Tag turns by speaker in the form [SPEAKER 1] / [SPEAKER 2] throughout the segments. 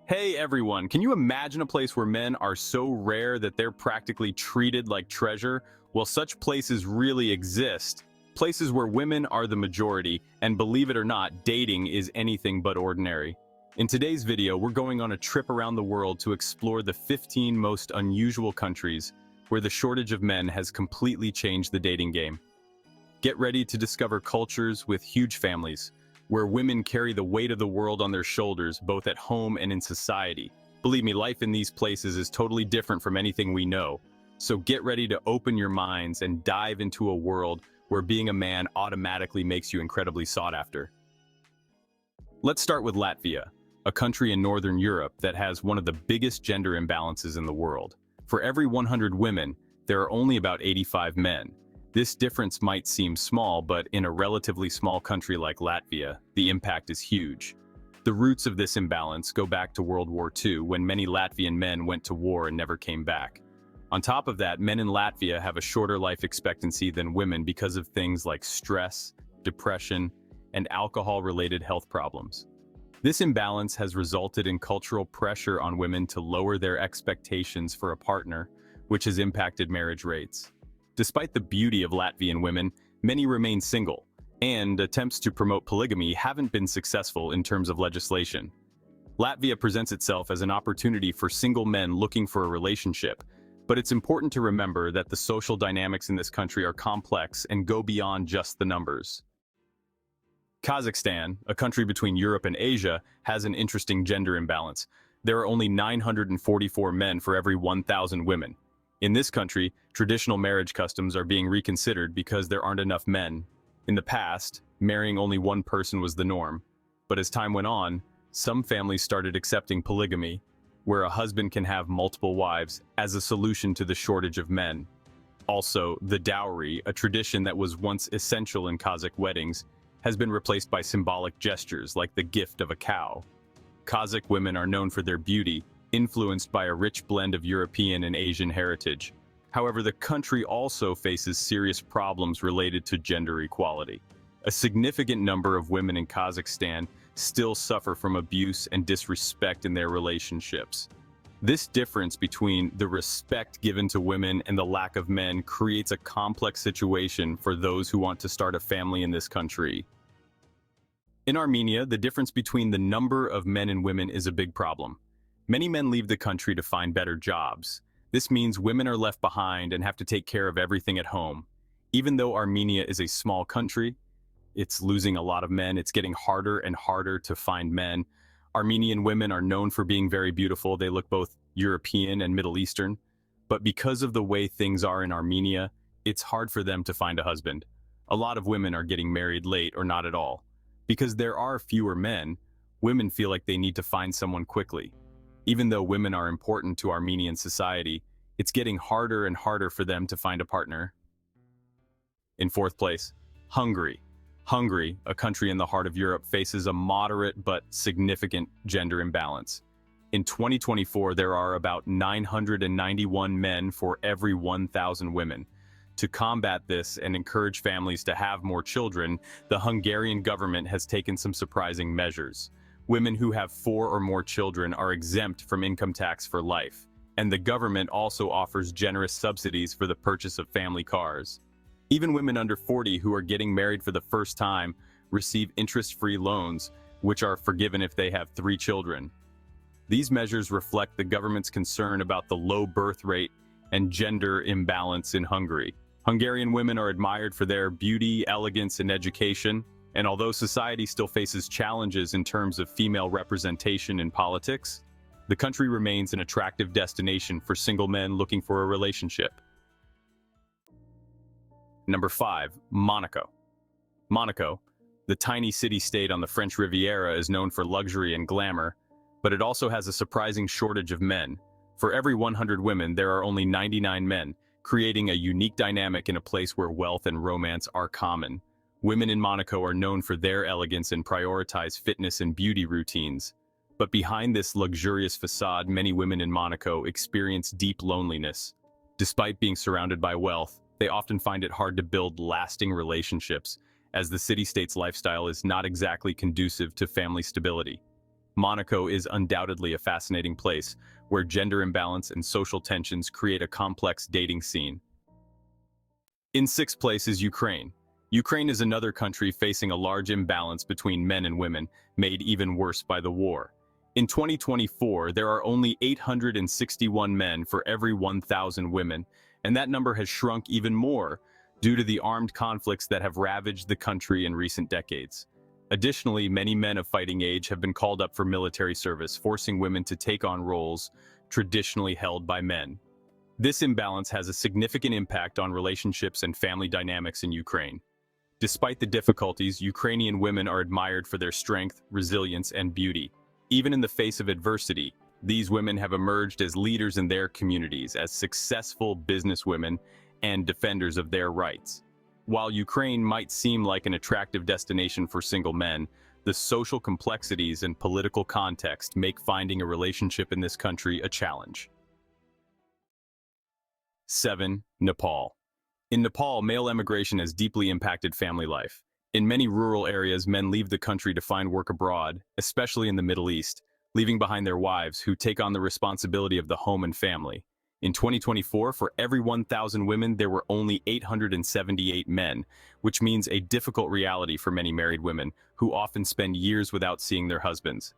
[SPEAKER 1] Hey everyone, can you imagine a place where men are so rare that they're practically treated like treasure? Well, such places really exist. Places where women are the majority, and believe it or not, dating is anything but ordinary. In today's video, we're going on a trip around the world to explore the 15 most unusual countries where the shortage of men has completely changed the dating game. Get ready to discover cultures with huge families, where women carry the weight of the world on their shoulders, both at home and in society. Believe me, life in these places is totally different from anything we know. So get ready to open your minds and dive into a world where being a man automatically makes you incredibly sought after. Let's start with Latvia, a country in Northern Europe that has one of the biggest gender imbalances in the world. For every 100 women, there are only about 85 men. This difference might seem small, but in a relatively small country like Latvia, the impact is huge. The roots of this imbalance go back to World War II, when many Latvian men went to war and never came back. On top of that, men in Latvia have a shorter life expectancy than women because of things like stress, depression, and alcohol-related health problems. This imbalance has resulted in cultural pressure on women to lower their expectations for a partner, which has impacted marriage rates. Despite the beauty of Latvian women, many remain single, and attempts to promote polygamy haven't been successful in terms of legislation. Latvia presents itself as an opportunity for single men looking for a relationship, but it's important to remember that the social dynamics in this country are complex and go beyond just the numbers. Kazakhstan, a country between Europe and Asia, has an interesting gender imbalance. There are only 944 men for every 1,000 women. In this country, traditional marriage customs are being reconsidered because there aren't enough men. In the past, marrying only one person was the norm. But as time went on, some families started accepting polygamy, where a husband can have multiple wives, as a solution to the shortage of men. Also, the dowry, a tradition that was once essential in Kazakh weddings, has been replaced by symbolic gestures like the gift of a cow. Kazakh women are known for their beauty, influenced by a rich blend of European and Asian heritage. However, the country also faces serious problems related to gender equality. A significant number of women in Kazakhstan still suffer from abuse and disrespect in their relationships. This difference between the respect given to women and the lack of men creates a complex situation for those who want to start a family in this country. In Armenia, the difference between the number of men and women is a big problem. Many men leave the country to find better jobs. This means women are left behind and have to take care of everything at home. Even though Armenia is a small country, it's losing a lot of men. It's getting harder and harder to find men. Armenian women are known for being very beautiful. They look both European and Middle Eastern. But because of the way things are in Armenia, it's hard for them to find a husband. A lot of women are getting married late or not at all. Because there are fewer men, women feel like they need to find someone quickly. Even though women are important to Armenian society, it's getting harder and harder for them to find a partner. In fourth place, Hungary. Hungary, a country in the heart of Europe, faces a moderate but significant gender imbalance. In 2024, there are about 991 men for every 1,000 women. To combat this and encourage families to have more children, the Hungarian government has taken some surprising measures. Women who have 4 or more children are exempt from income tax for life, and the government also offers generous subsidies for the purchase of family cars. Even women under 40 who are getting married for the first time receive interest-free loans, which are forgiven if they have 3 children. These measures reflect the government's concern about the low birth rate and gender imbalance in Hungary. Hungarian women are admired for their beauty, elegance, and education. And although society still faces challenges in terms of female representation in politics, the country remains an attractive destination for single men looking for a relationship. Number 5, Monaco. Monaco, the tiny city-state on the French Riviera, is known for luxury and glamour, but it also has a surprising shortage of men. For every 100 women, there are only 99 men, creating a unique dynamic in a place where wealth and romance are common. Women in Monaco are known for their elegance and prioritize fitness and beauty routines. But behind this luxurious facade, many women in Monaco experience deep loneliness. Despite being surrounded by wealth, they often find it hard to build lasting relationships, as the city-state's lifestyle is not exactly conducive to family stability. Monaco is undoubtedly a fascinating place where gender imbalance and social tensions create a complex dating scene. In sixth place is Ukraine. Ukraine is another country facing a large imbalance between men and women, made even worse by the war. In 2024, there are only 861 men for every 1,000 women, and that number has shrunk even more due to the armed conflicts that have ravaged the country in recent decades. Additionally, many men of fighting age have been called up for military service, forcing women to take on roles traditionally held by men. This imbalance has a significant impact on relationships and family dynamics in Ukraine. Despite the difficulties, Ukrainian women are admired for their strength, resilience, and beauty. Even in the face of adversity, these women have emerged as leaders in their communities, as successful businesswomen and defenders of their rights. While Ukraine might seem like an attractive destination for single men, the social complexities and political context make finding a relationship in this country a challenge. 7. Nepal. In Nepal, male emigration has deeply impacted family life. In many rural areas, men leave the country to find work abroad, especially in the Middle East, leaving behind their wives who take on the responsibility of the home and family. In 2024, for every 1,000 women, there were only 878 men, which means a difficult reality for many married women, who often spend years without seeing their husbands.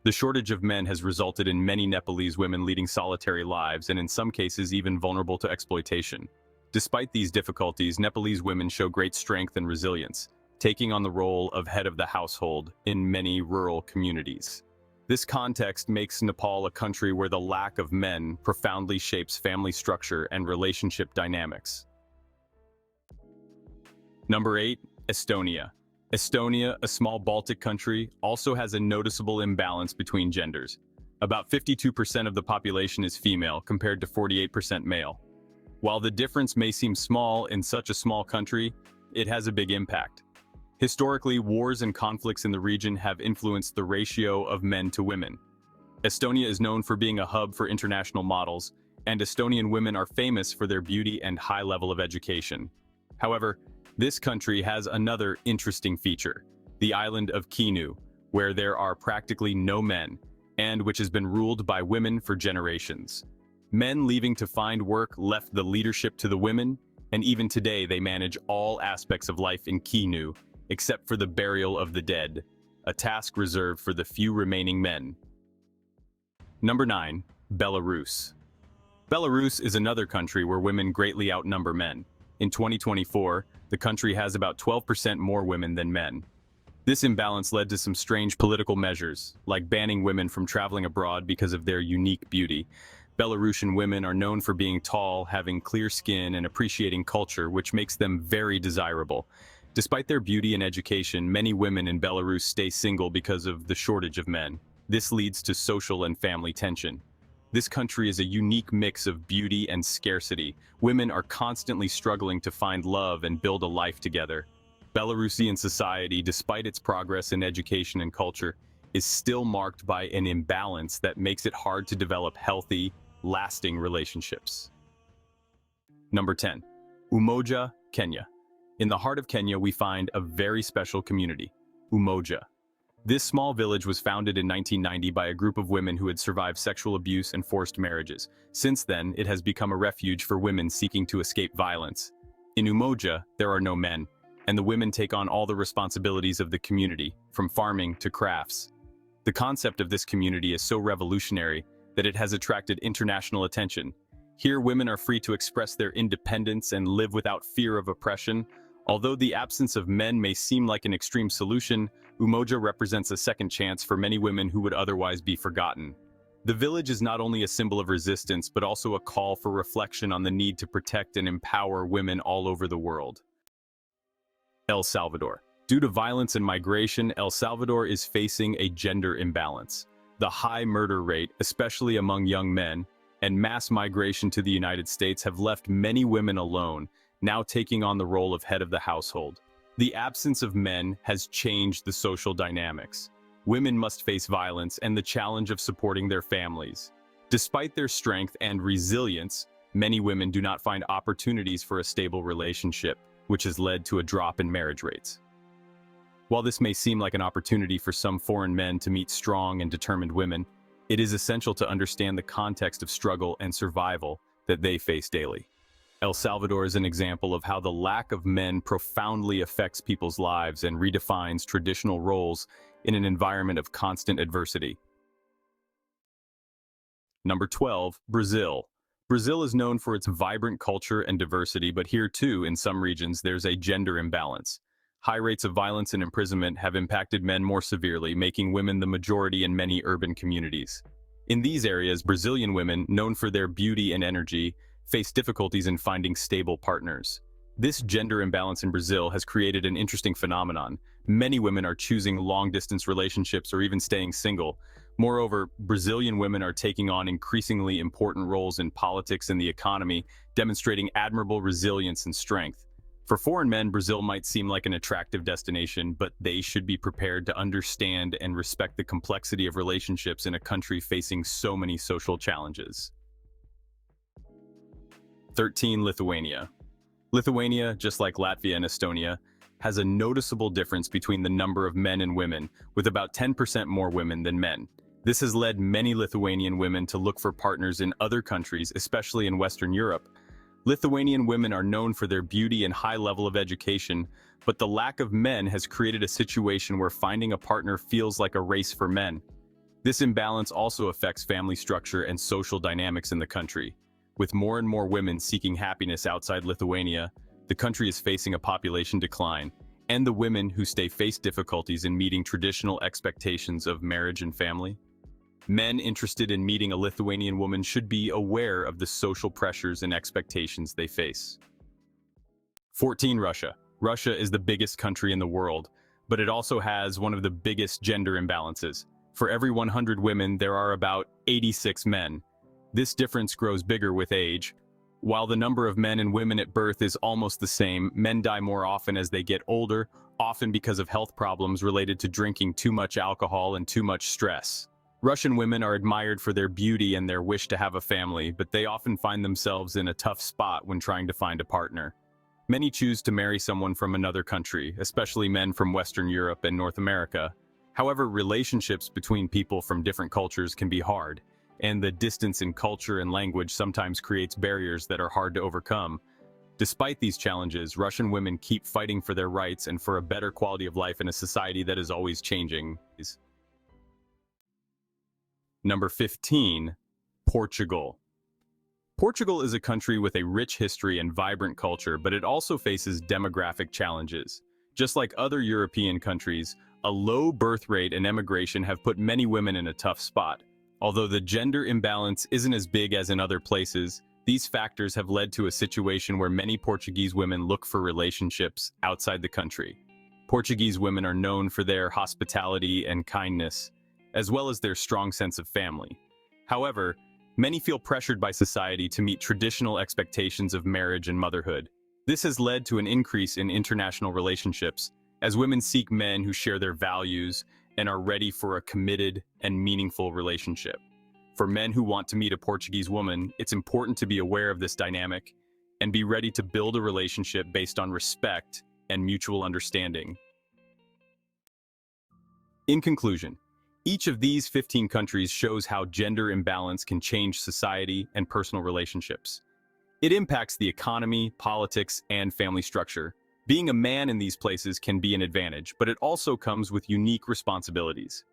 [SPEAKER 1] The shortage of men has resulted in many Nepalese women leading solitary lives and in some cases even vulnerable to exploitation. Despite these difficulties, Nepalese women show great strength and resilience, taking on the role of head of the household in many rural communities. This context makes Nepal a country where the lack of men profoundly shapes family structure and relationship dynamics. Number 8. Estonia. Estonia, a small Baltic country, also has a noticeable imbalance between genders. About 52% of the population is female, compared to 48% male. While the difference may seem small in such a small country, it has a big impact. Historically, wars and conflicts in the region have influenced the ratio of men to women. Estonia is known for being a hub for international models, and Estonian women are famous for their beauty and high level of education. However, this country has another interesting feature, the island of Kinu, where there are practically no men, and which has been ruled by women for generations. Men leaving to find work left the leadership to the women, and even today they manage all aspects of life in Kinu, except for the burial of the dead, a task reserved for the few remaining men. Number 9. Belarus. Belarus is another country where women greatly outnumber men. In 2024, the country has about 12% more women than men. This imbalance led to some strange political measures, like banning women from traveling abroad because of their unique beauty. Belarusian women are known for being tall, having clear skin, and appreciating culture, which makes them very desirable. Despite their beauty and education, many women in Belarus stay single because of the shortage of men. This leads to social and family tension. This country is a unique mix of beauty and scarcity. Women are constantly struggling to find love and build a life together. Belarusian society, despite its progress in education and culture, is still marked by an imbalance that makes it hard to develop healthy, lasting relationships. Number 10. Umoja, Kenya. In the heart of Kenya, we find a very special community, Umoja. This small village was founded in 1990 by a group of women who had survived sexual abuse and forced marriages. Since then, it has become a refuge for women seeking to escape violence. In Umoja, there are no men, and the women take on all the responsibilities of the community, from farming to crafts. The concept of this community is so revolutionary that it has attracted international attention. Here, women are free to express their independence and live without fear of oppression. Although the absence of men may seem like an extreme solution, Umoja represents a second chance for many women who would otherwise be forgotten. The village is not only a symbol of resistance, but also a call for reflection on the need to protect and empower women all over the world. El Salvador. Due to violence and migration, El Salvador is facing a gender imbalance. The high murder rate, especially among young men, and mass migration to the United States have left many women alone, now taking on the role of head of the household. The absence of men has changed the social dynamics. Women must face violence and the challenge of supporting their families. Despite their strength and resilience, many women do not find opportunities for a stable relationship, which has led to a drop in marriage rates. While this may seem like an opportunity for some foreign men to meet strong and determined women, it is essential to understand the context of struggle and survival that they face daily. El Salvador is an example of how the lack of men profoundly affects people's lives and redefines traditional roles in an environment of constant adversity. Number 12, Brazil. Brazil is known for its vibrant culture and diversity, but here too, in some regions, there's a gender imbalance. High rates of violence and imprisonment have impacted men more severely, making women the majority in many urban communities. In these areas, Brazilian women, known for their beauty and energy, face difficulties in finding stable partners. This gender imbalance in Brazil has created an interesting phenomenon. Many women are choosing long-distance relationships or even staying single. Moreover, Brazilian women are taking on increasingly important roles in politics and the economy, demonstrating admirable resilience and strength. For foreign men, Brazil might seem like an attractive destination, but they should be prepared to understand and respect the complexity of relationships in a country facing so many social challenges. 13. Lithuania. Lithuania, just like Latvia and Estonia, has a noticeable difference between the number of men and women, with about 10% more women than men. This has led many Lithuanian women to look for partners in other countries, especially in Western Europe. Lithuanian women are known for their beauty and high level of education, but the lack of men has created a situation where finding a partner feels like a race for men. This imbalance also affects family structure and social dynamics in the country. With more and more women seeking happiness outside Lithuania, the country is facing a population decline, and the women who stay face difficulties in meeting traditional expectations of marriage and family. Men interested in meeting a Lithuanian woman should be aware of the social pressures and expectations they face. 14. Russia. Russia is the biggest country in the world, but it also has one of the biggest gender imbalances. For every 100 women, there are about 86 men. This difference grows bigger with age. While the number of men and women at birth is almost the same, men die more often as they get older, often because of health problems related to drinking too much alcohol and too much stress. Russian women are admired for their beauty and their wish to have a family, but they often find themselves in a tough spot when trying to find a partner. Many choose to marry someone from another country, especially men from Western Europe and North America. However, relationships between people from different cultures can be hard, and the distance in culture and language sometimes creates barriers that are hard to overcome. Despite these challenges, Russian women keep fighting for their rights and for a better quality of life in a society that is always changing. Number 15, Portugal. Portugal is a country with a rich history and vibrant culture, but it also faces demographic challenges. Just like other European countries, a low birth rate and emigration have put many women in a tough spot. Although the gender imbalance isn't as big as in other places, these factors have led to a situation where many Portuguese women look for relationships outside the country. Portuguese women are known for their hospitality and kindness, as well as their strong sense of family. However, many feel pressured by society to meet traditional expectations of marriage and motherhood. This has led to an increase in international relationships, as women seek men who share their values and are ready for a committed and meaningful relationship. For men who want to meet a Portuguese woman, it's important to be aware of this dynamic and be ready to build a relationship based on respect and mutual understanding. In conclusion, each of these 15 countries shows how gender imbalance can change society and personal relationships. It impacts the economy, politics, and family structure. Being a man in these places can be an advantage, but it also comes with unique responsibilities.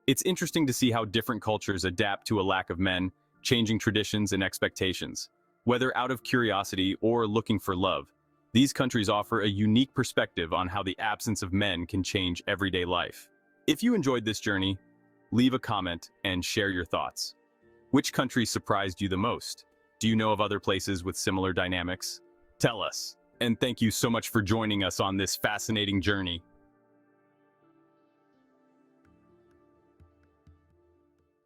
[SPEAKER 1] It's interesting to see how different cultures adapt to a lack of men, changing traditions and expectations. Whether out of curiosity or looking for love, these countries offer a unique perspective on how the absence of men can change everyday life. If you enjoyed this journey, leave a comment and share your thoughts. Which country surprised you the most? Do you know of other places with similar dynamics? Tell us. And thank you so much for joining us on this fascinating journey.